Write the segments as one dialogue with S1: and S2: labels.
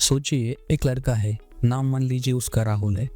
S1: सोचिए, एक लड़का है, नाम मान लीजिए उसका राहुल है।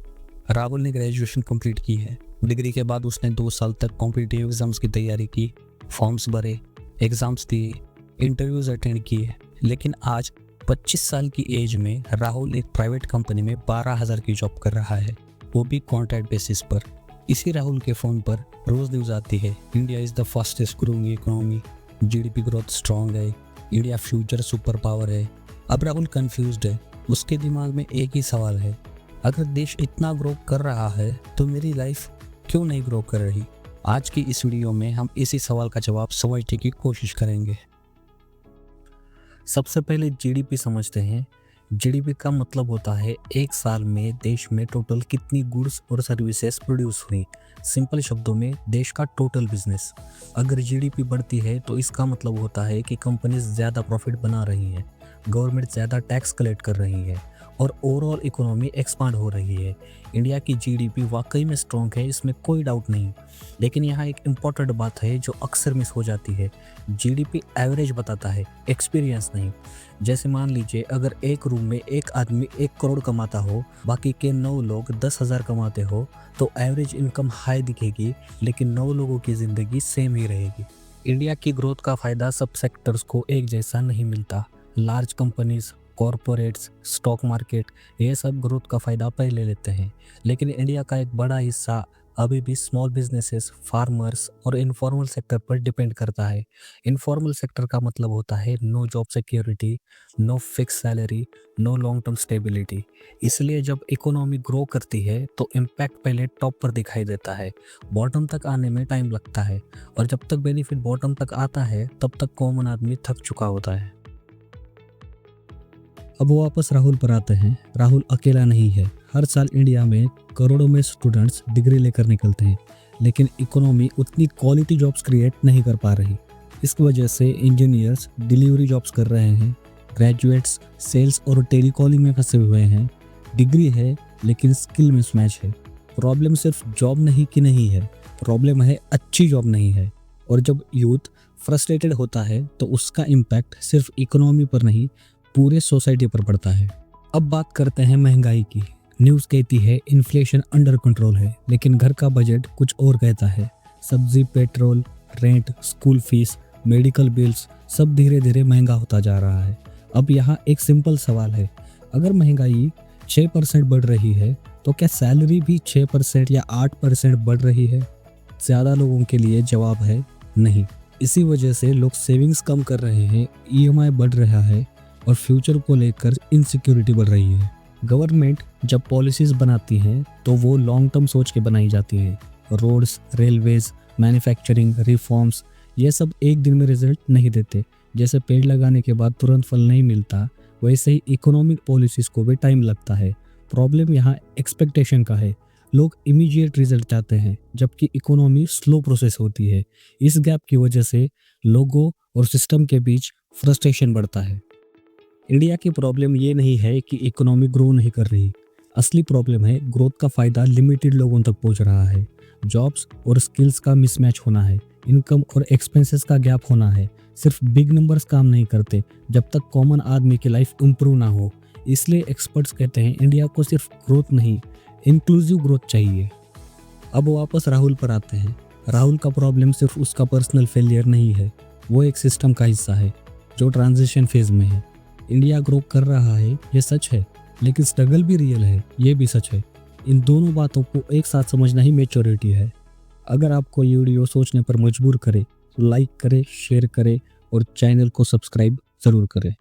S1: राहुल ने ग्रेजुएशन कंप्लीट की है। डिग्री के बाद उसने 2 साल तक कॉम्पिटिटिव एग्जाम्स की तैयारी की, फॉर्म्स भरे, एग्जाम्स दिए, इंटरव्यूज अटेंड किए। लेकिन आज 25 साल की एज में राहुल एक प्राइवेट कंपनी में 12,000 की जॉब कर रहा है, वो भी कॉन्ट्रैक्ट बेसिस पर। इसी राहुल के फ़ोन पर रोज़ न्यूज़ आती है, India is the fastest growing economy, GDP growth strong है, इंडिया फ्यूचर सुपर पावर है। अब राहुल कंफ्यूज्ड है। उसके दिमाग में एक ही सवाल है, अगर देश इतना ग्रो कर रहा है तो मेरी लाइफ क्यों नहीं ग्रो कर रही। आज की इस वीडियो में हम इसी सवाल का जवाब समझने की कोशिश करेंगे।
S2: सबसे पहले जीडीपी समझते हैं। जीडीपी का मतलब होता है एक साल में देश में टोटल कितनी गुड्स और सर्विसेज प्रोड्यूस हुई। सिंपल शब्दों में देश का टोटल बिजनेस। अगर जीडीपी बढ़ती है तो इसका मतलब होता है कि कंपनीज ज़्यादा प्रॉफिट बना रही हैं, गवर्नमेंट ज़्यादा टैक्स कलेक्ट कर रही है और ओवरऑल इकोनॉमी एक्सपांड हो रही है। इंडिया की जीडीपी वाकई में स्ट्रॉन्ग है, इसमें कोई डाउट नहीं। लेकिन यहाँ एक इम्पॉर्टेंट बात है जो अक्सर मिस हो जाती है। जीडीपी एवरेज बताता है, एक्सपीरियंस नहीं। जैसे मान लीजिए अगर एक रूम में एक आदमी 1 करोड़ कमाता हो, बाकी के 9 लोग 10,000 कमाते हो, तो एवरेज इनकम हाई दिखेगी, लेकिन 9 लोगों की ज़िंदगी सेम ही रहेगी। इंडिया की ग्रोथ का फ़ायदा सब सेक्टर्स को एक जैसा नहीं मिलता। Large companies, corporates, stock market, ये सब ग्रोथ का फ़ायदा पहले लेते हैं। लेकिन इंडिया का एक बड़ा हिस्सा अभी भी स्मॉल बिजनेसेस, फार्मर्स और इनफॉर्मल सेक्टर पर डिपेंड करता है। इनफॉर्मल सेक्टर का मतलब होता है no job security, no fix salary, no long term stability. इसलिए जब इकोनॉमी ग्रो करती है तो इम्पैक्ट पहले टॉप पर दिखाई देता है, बॉटम तक आने में टाइम लगता है। और जब तक बेनिफिट बॉटम तक आता है तब तक कॉमन आदमी थक चुका होता है।
S1: अब वापस राहुल पर आते हैं। राहुल अकेला नहीं है। हर साल इंडिया में करोड़ों में स्टूडेंट्स डिग्री लेकर निकलते हैं, लेकिन इकोनॉमी उतनी क्वालिटी जॉब्स क्रिएट नहीं कर पा रही। इसकी वजह से इंजीनियर्स डिलीवरी जॉब्स कर रहे हैं, ग्रेजुएट्स सेल्स और टेलीकॉलिंग में फंसे हुए हैं। डिग्री है लेकिन स्किल मिसमैच है। प्रॉब्लम सिर्फ जॉब नहीं कि नहीं है, प्रॉब्लम है अच्छी जॉब नहीं है। और जब यूथ फ्रस्ट्रेटेड होता है तो उसका इम्पैक्ट सिर्फ इकोनॉमी पर नहीं, पूरे सोसाइटी पर पड़ता है। अब बात करते हैं महंगाई की। न्यूज़ कहती है इन्फ्लेशन अंडर कंट्रोल है, लेकिन घर का बजट कुछ और कहता है। सब्जी, petrol, rent, school fees, medical bills सब धीरे धीरे महंगा होता जा रहा है। अब यहाँ एक सिंपल सवाल है, अगर महंगाई 6% बढ़ रही है तो क्या सैलरी भी 6% या 8% बढ़ रही है? ज़्यादा लोगों के लिए जवाब है नहीं। इसी वजह से लोग सेविंग्स कम कर रहे हैं, ईएमआई बढ़ रहा है और फ्यूचर को लेकर इनसिक्योरिटी बढ़ रही है। गवर्नमेंट जब पॉलिसीज बनाती हैं तो वो लॉन्ग टर्म सोच के बनाई जाती हैं। रोड्स, रेलवेज, मैन्युफैक्चरिंग, रिफॉर्म्स, ये सब एक दिन में रिजल्ट नहीं देते। जैसे पेड़ लगाने के बाद तुरंत फल नहीं मिलता, वैसे ही इकोनॉमिक पॉलिसीज को भी टाइम लगता है। प्रॉब्लम यहाँ एक्सपेक्टेशन का है। लोग इमीडिएट रिजल्ट चाहते हैं, जबकि इकोनॉमी स्लो प्रोसेस होती है। इस गैप की वजह से लोगों और सिस्टम के बीच फ्रस्ट्रेशन बढ़ता है। इंडिया की प्रॉब्लम ये नहीं है कि इकोनॉमी ग्रो नहीं कर रही। असली प्रॉब्लम है ग्रोथ का फ़ायदा लिमिटेड लोगों तक पहुंच रहा है। जॉब्स और स्किल्स का मिसमैच होना है, इनकम और एक्सपेंसेस का गैप होना है। सिर्फ बिग नंबर्स काम नहीं करते जब तक कॉमन आदमी की लाइफ इम्प्रूव ना हो। इसलिए एक्सपर्ट्स कहते हैं इंडिया को सिर्फ ग्रोथ नहीं, इंक्लूसिव ग्रोथ चाहिए। अब वापस राहुल पर आते हैं। राहुल का प्रॉब्लम सिर्फ उसका पर्सनल फेलियर नहीं है, वो एक सिस्टम का हिस्सा है जो ट्रांजिशन फेज में है। इंडिया ग्रो कर रहा है ये सच है, लेकिन स्ट्रगल भी रियल है ये भी सच है। इन दोनों बातों को एक साथ समझना ही मैच्योरिटी है। अगर आपको ये वीडियो सोचने पर मजबूर करे तो लाइक करें, शेयर करें और चैनल को सब्सक्राइब ज़रूर करें।